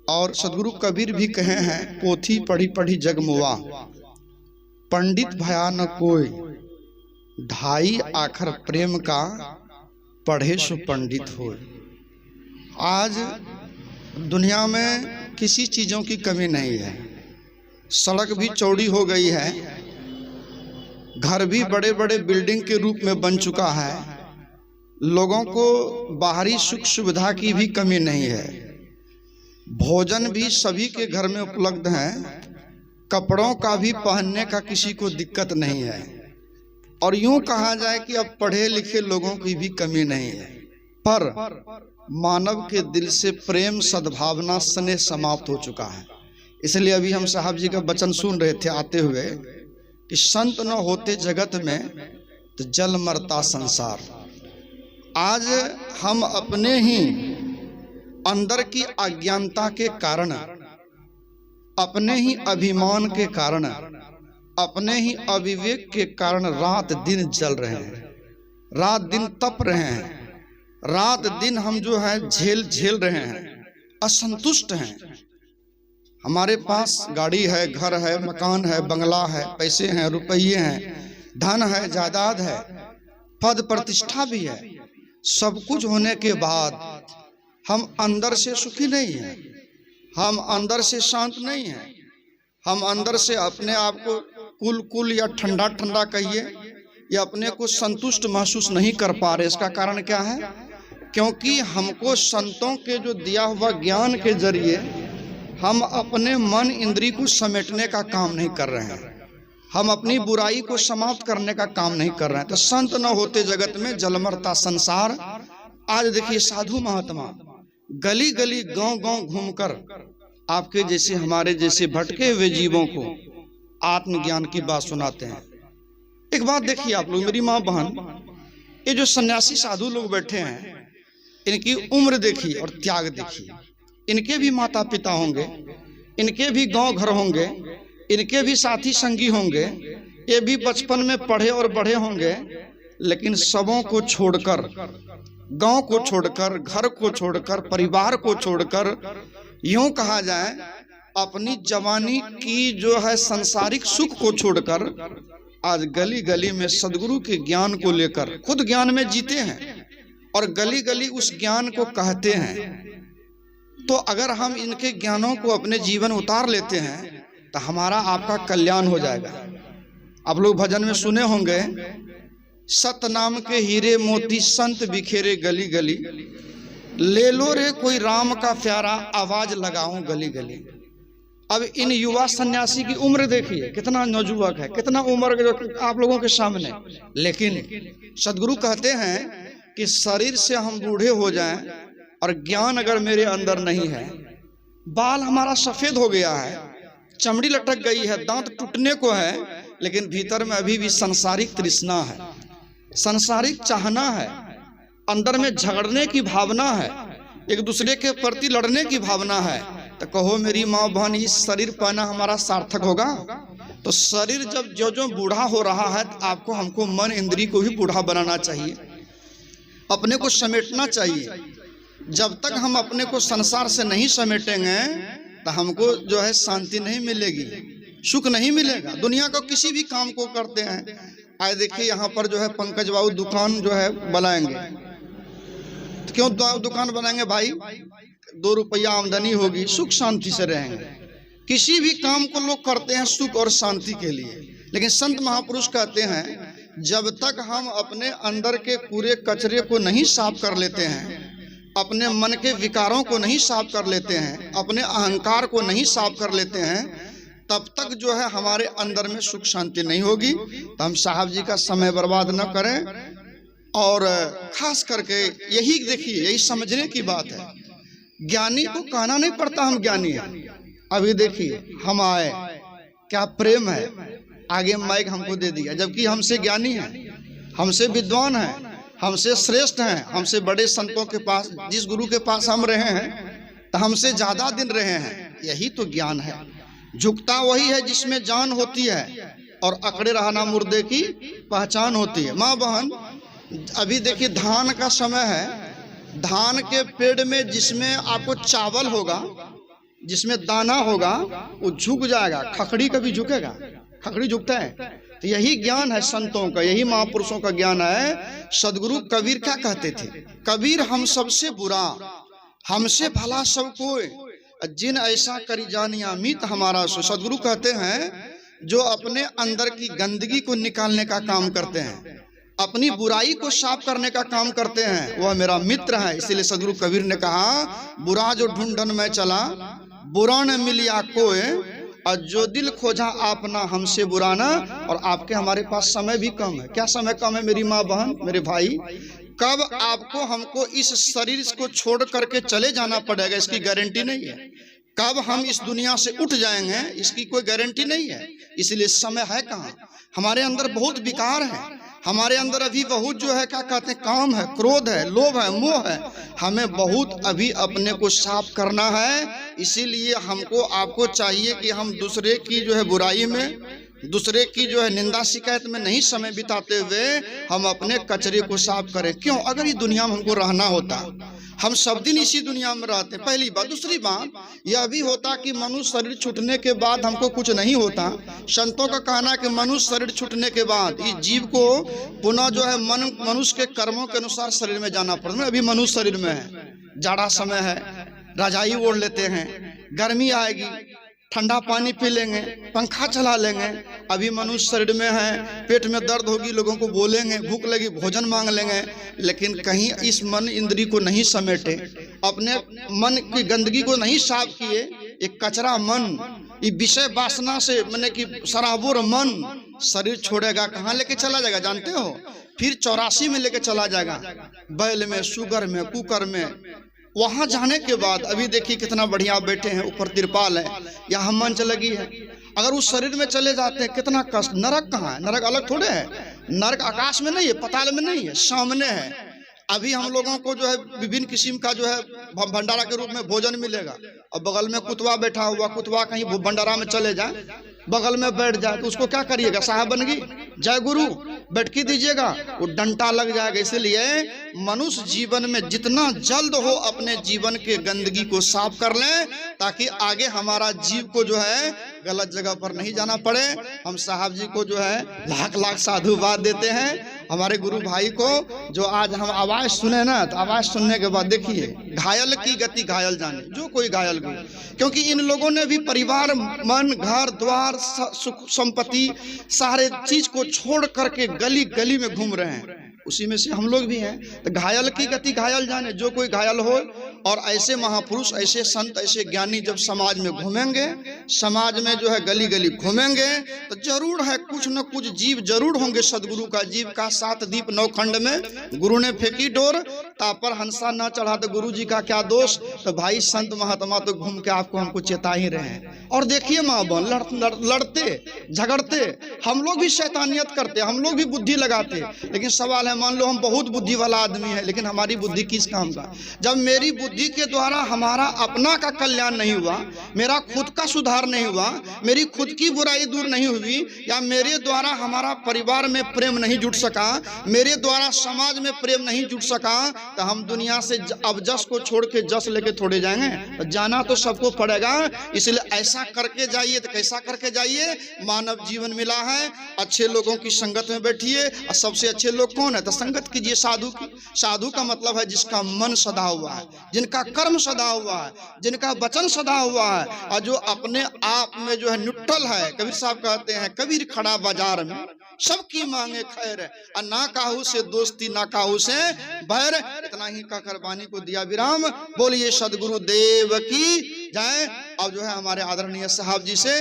और सदगुरु कबीर भी कहे हैं, पोथी पढ़ी पढ़ी जग मुआ, पंडित भया न कोई, ढाई आखर प्रेम का, पढ़े सो पंडित हो। आज दुनिया में किसी चीज़ों की कमी नहीं है। सड़क भी चौड़ी हो गई है, घर भी बड़े बड़े बिल्डिंग के रूप में बन चुका है, लोगों को बाहरी सुख सुविधा की भी कमी नहीं है, भोजन भी सभी के घर में उपलब्ध है, कपड़ों का भी पहनने का किसी को दिक्कत नहीं है। और यूं कहा जाए कि अब पढ़े लिखे लोगों की भी कमी नहीं है, पर मानव के दिल से प्रेम सद्भावना स्नेह समाप्त हो चुका है। इसलिए अभी हम साहब जी का वचन सुन रहे थे आते हुए कि संत न होते जगत में तो जल मरता संसार। आज हम अपने ही अंदर की अज्ञानता के कारण, अपने ही अभिमान के कारण, अपने ही अविवेक के कारण रात दिन जल रहे हैं, रात दिन तप रहे हैं, रात दिन हम जो है झेल रहे हैं, असंतुष्ट हैं। हमारे पास गाड़ी है, घर है, मकान है, बंगला है, पैसे हैं, रुपये हैं, धन है, जायदाद है, पद प्रतिष्ठा भी है, सब कुछ होने के बाद हम अंदर से सुखी नहीं हैं, हम अंदर से शांत नहीं हैं, हम अंदर से अपने आप को कुल या ठंडा ठंडा कहिए या अपने को संतुष्ट महसूस नहीं कर पा रहे। इसका कारण क्या है? क्योंकि हमको संतों के जो दिया हुआ ज्ञान के जरिए हम अपने मन इंद्री को समेटने का काम नहीं कर रहे हैं, हम अपनी बुराई को समाप्त करने का काम नहीं कर रहे हैं। तो संत न होते जगत में जलमरता संसार। आज देखिए साधु महात्मा गली गली गांव गांव घूमकर आपके जैसे हमारे जैसे भटके हुए जीवों को आत्मज्ञान की बात सुनाते हैं। एक बात देखिए आप लोग, मेरी माँ बहन, ये जो सन्यासी साधु लोग बैठे हैं, इनकी उम्र देखिए और त्याग देखिए। इनके भी माता पिता होंगे, इनके भी गांव घर होंगे, इनके भी साथी संगी होंगे, ये भी बचपन में पढ़े और बढ़े होंगे, लेकिन सबों को छोड़कर, गांव को छोड़कर, घर को छोड़कर, परिवार को छोड़कर, यूं कहा जाए अपनी जवानी की जो है सांसारिक सुख को छोड़कर आज गली गली में सदगुरु के ज्ञान को लेकर खुद ज्ञान में जीते हैं और गली गली उस ज्ञान को कहते हैं। तो अगर हम इनके ज्ञानों को अपने जीवन उतार लेते हैं तो हमारा आपका कल्याण हो जाएगा। आप लोग भजन में सुने होंगे, सतनाम के हीरे मोती संत बिखेरे गली गली, ले लो रे कोई राम का प्यारा, आवाज लगाऊं गली गली। अब इन युवा सन्यासी की उम्र देखिए, कितना नौजुवक है, कितना उम्र के जो आप लोगों के सामने, लेकिन सदगुरु कहते हैं कि शरीर से हम बूढ़े हो जाएं और ज्ञान अगर मेरे अंदर नहीं है, बाल हमारा सफेद हो गया है, चमड़ी लटक गई है, दांत टूटने को है, लेकिन भीतर में अभी भी सांसारिक तृष्णा है, सांसारिक चाहना है, अंदर में झगड़ने की भावना है, एक दूसरे के प्रति लड़ने की भावना है, तो कहो मेरी माँ बहन, इस शरीर पाना हमारा सार्थक होगा? तो शरीर जब जो जो बूढ़ा हो रहा है, तो आपको हमको मन इंद्री को भी बूढ़ा बनाना चाहिए, अपने को समेटना चाहिए। जब तक हम अपने को संसार से नहीं समेटेंगे तो हमको जो है शांति नहीं मिलेगी, सुख नहीं मिलेगा। दुनिया का किसी भी काम को करते हैं, आए देखिए यहाँ पर जो है पंकज बाबू दुकान जो है बनाएंगे, तो क्यों दुकान बनाएंगे भाई? 2 रुपया आमदनी होगी, सुख शांति से रहेंगे। किसी भी काम को लोग करते हैं सुख और शांति के लिए, लेकिन संत महापुरुष कहते हैं जब तक हम अपने अंदर के पूरे कचरे को नहीं साफ कर लेते हैं, अपने मन के विकारों को नहीं साफ कर लेते हैं, अपने अहंकार को नहीं साफ कर लेते हैं, तब तक जो है हमारे अंदर में सुख शांति नहीं होगी। तो हम साहब जी का समय बर्बाद न करें, और खास करके यही देखिए, यही समझने की बात है। ज्ञानी को कहना नहीं पड़ता हम ज्ञानी हैं। अभी देखिए हम आए, क्या प्रेम है, आगे माइक हमको दे दिया, जबकि हमसे ज्ञानी हैं, हमसे विद्वान हैं, हमसे श्रेष्ठ हैं, हमसे बड़े संतों के पास, जिस गुरु के पास हम रहे हैं तो हमसे ज्यादा दिन रहे हैं। यही तो ज्ञान है। झुकता वही है जिसमें जान होती है, और अकड़े रहना मुर्दे की पहचान होती है। माँ बहन, अभी देखिए धान का समय है, धान के पेड़ में जिसमें आपको चावल होगा, जिसमें दाना होगा वो झुक जाएगा, खखड़ी कभी झुकेगा? खखड़ी झुकता है? तो यही ज्ञान है संतों का, यही महापुरुषों का ज्ञान है। सदगुरु कबीर क्या कहते थे? कबीर हम सबसे बुरा, हमसे भला सब कोई, जिन ऐसा करी जानिया मीत हमारा सो। सदगुरु कहते हैं जो अपने अंदर की गंदगी को निकालने का काम करते हैं, अपनी बुराई को साफ करने का काम करते हैं, वह मेरा मित्र है। इसीलिए सदगुरु कबीर ने कहा, बुरा जो ढूंढन में चला, बुरा न मिलिया कोई, और जो दिल खोजा आपना हमसे बुरा ना। और आपके हमारे पास समय भी कम है। क्या समय कम है मेरी माँ बहन, मेरे भाई? कब आपको हमको इस शरीर को छोड़ करके चले जाना पड़ेगा, इसकी गारंटी नहीं है। कब हम इस दुनिया से उठ जाएंगे, इसकी कोई गारंटी नहीं है। इसलिए समय है कहाँ? हमारे अंदर बहुत विकार है, हमारे अंदर अभी बहुत जो है क्या कहते हैं, काम है, क्रोध है, लोभ है, मोह है। हमें बहुत अभी अपने को साफ करना है। इसीलिए हमको आपको चाहिए कि हम दूसरे की जो है बुराई में, दूसरे की जो है निंदा शिकायत में नहीं समय बिताते हुए हम अपने कचरे को साफ करें। क्यों? अगर ये दुनिया में हमको रहना होता, हम सब दिन इसी दुनिया में रहते, पहली बात। दूसरी बात यह भी होता कि मनुष्य शरीर छूटने के बाद हमको कुछ नहीं होता। संतों का कहना है कि मनुष्य शरीर छूटने के बाद इस जीव को पुनः जो है मनुष्य के कर्मों के अनुसार शरीर में जाना पड़ता है। अभी मनुष्य शरीर में है, जाड़ा समय है, रजाई ओढ़ लेते हैं, गर्मी आएगी, ठंडा पानी पी लेंगे, पंखा चला लेंगे। अभी मनुष्य शरीर में है, पेट में दर्द होगी, लोगों को बोलेंगे, भूख लगी, भोजन मांग लेंगे। लेकिन कहीं इस मन इंद्री को नहीं समेटे, अपने मन की गंदगी को नहीं साफ किए। एक कचरा मन, ये विषय वासना से मैंने कि सराबोर मन शरीर छोड़ेगा, कहाँ लेके चला जाएगा जानते हो? फिर 84 में लेके चला जाएगा, बैल में, शुगर में, कुकर में। वहां जाने के बाद अभी देखिए कितना बढ़िया बैठे हैं, ऊपर तिरपाल है, यहाँ मंच लगी है। अगर उस शरीर में चले जाते हैं कितना कष्ट। नरक कहाँ है? नरक अलग थोड़े है। नरक आकाश में नहीं है, पताल में नहीं है, सामने है। अभी हम लोगों को जो है विभिन्न किस्म का जो है भंडारा के रूप में भोजन मिलेगा, और बगल में कुतवा बैठा हुआ, कुतवा कहीं भंडारा में चले जाए, बगल में बैठ जाए तो उसको क्या करिएगा? साहब बन गई, जय गुरु बैठकी दीजिएगा, वो डंटा लग जाएगा। इसलिए मनुष्य जीवन में जितना जल्द हो अपने जीवन के गंदगी को साफ कर लें, ताकि आगे हमारा जीव को जो है गलत जगह पर नहीं जाना पड़े। हम साहब जी को जो है लाख लाख साधुवाद देते हैं, हमारे गुरु भाई को। जो आज हम आवाज सुने ना, तो आवाज सुनने के बाद देखिए, घायल की गति घायल जाने, जो कोई घायल को, क्योंकि इन लोगों ने भी परिवार, मन, घर द्वार, सुख संपत्ति, सारे चीज को छोड़ करके गली गली में घूम रहे हैं। उसी में से हम लोग भी हैं। तो घायल की गति घायल जाने, जो कोई घायल हो। और ऐसे महापुरुष, ऐसे संत, ऐसे ज्ञानी जब समाज में घूमेंगे, समाज में जो है गली गली घूमेंगे, तो जरूर है कुछ न कुछ जीव जरूर होंगे सदगुरु का। जीव का 7 दीप 9 खंड में गुरु ने फेंकी डोर, तापर हंसा न चढ़ा तो गुरु जी का क्या दोष। तो भाई संत महात्मा तो घूम के आपको हमको चेता ही रहे हैं। और देखिए माँ बहन लड़ते झगड़ते, हम लोग भी शैतानियत करते, हम लोग भी बुद्धि लगाते। लेकिन सवाल है, मान लो हम बहुत बुद्धि वाला आदमी है, लेकिन हमारी बुद्धि किस काम का? जब मेरी बुद्धि के द्वारा हमारा अपना का कल्याण नहीं हुआ, मेरा खुद का सुधार नहीं हुआ, मेरी खुद की बुराई दूर नहीं हुई, या मेरे द्वारा हमारा परिवार में प्रेम नहीं जुट सका, मेरे द्वारा समाज में प्रेम नहीं जुट सका, तो हम दुनिया से अब जस को छोड़ के जस लेके थोड़े जाएंगे? तो जाना तो सबको पड़ेगा। इसलिए ऐसा करके जाइए। तो कैसा करके जाइए? मानव जीवन मिला है, अच्छे लोगों की संगत में बैठिए। और सबसे अच्छे लोग कौन है? तो संगत कीजिए साधु की। साधु का मतलब है जिसका मन सदा हुआ है, जिनका कर्म सदा हुआ है, जिनका वचन सदा हुआ है, और जो अपने आप में जो है न्यूट्रल है। कबीर साहब कहते हैं, कबीर खड़ा बाजार में सबकी मांगे खैर, और ना काहू से दोस्ती ना काहू से बैर। इतना ही कहकर वाणी को दिया विराम। बोलिए सदगुरु देव की जय। अब जो है हमारे आदरणीय साहब जी से